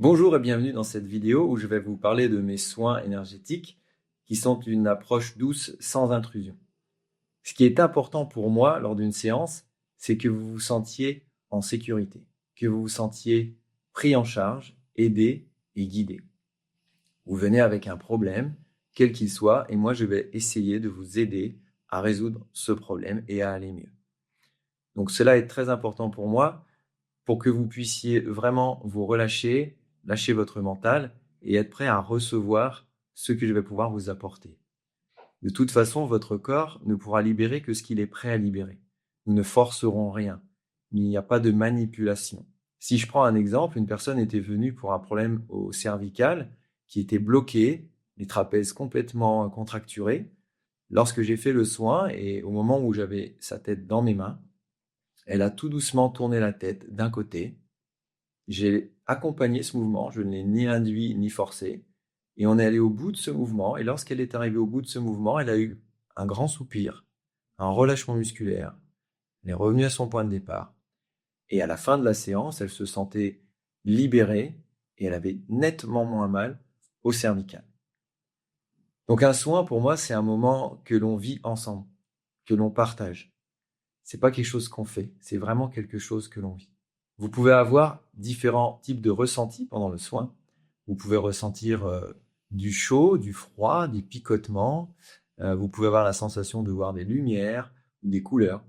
Bonjour et bienvenue dans cette vidéo où je vais vous parler de mes soins énergétiques qui sont une approche douce sans intrusion. Ce qui est important pour moi lors d'une séance, c'est que vous vous sentiez en sécurité, que vous vous sentiez pris en charge, aidé et guidé. Vous venez avec un problème, quel qu'il soit, et moi je vais essayer de vous aider à résoudre ce problème et à aller mieux. Donc cela est très important pour moi pour que vous puissiez vraiment vous relâcher, lâcher votre mental et être prêt à recevoir ce que je vais pouvoir vous apporter. De toute façon, votre corps ne pourra libérer que ce qu'il est prêt à libérer. Nous ne forcerons rien. Il n'y a pas de manipulation. Si je prends un exemple, une personne était venue pour un problème au cervical qui était bloqué, les trapèzes complètement contracturés. Lorsque j'ai fait le soin et au moment où j'avais sa tête dans mes mains, elle a tout doucement tourné la tête d'un côté. J'ai accompagné ce mouvement, je ne l'ai ni induit ni forcé. Et on est allé au bout de ce mouvement. Et lorsqu'elle est arrivée au bout de ce mouvement, elle a eu un grand soupir, un relâchement musculaire. Elle est revenue à son point de départ. Et à la fin de la séance, elle se sentait libérée et elle avait nettement moins mal au cervical. Donc un soin, pour moi, c'est un moment que l'on vit ensemble, que l'on partage. C'est pas quelque chose qu'on fait, c'est vraiment quelque chose que l'on vit. Vous pouvez avoir différents types de ressentis pendant le soin. Vous pouvez ressentir du chaud, du froid, des picotements. Vous pouvez avoir la sensation de voir des lumières, des couleurs.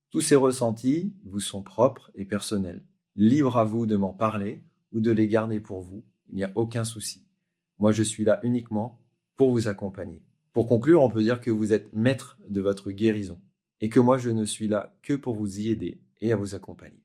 Tous ces ressentis vous sont propres et personnels. Libre à vous de m'en parler ou de les garder pour vous. Il n'y a aucun souci. Moi, je suis là uniquement pour vous accompagner. Pour conclure, on peut dire que vous êtes maître de votre guérison et que moi, je ne suis là que pour vous y aider et à vous accompagner.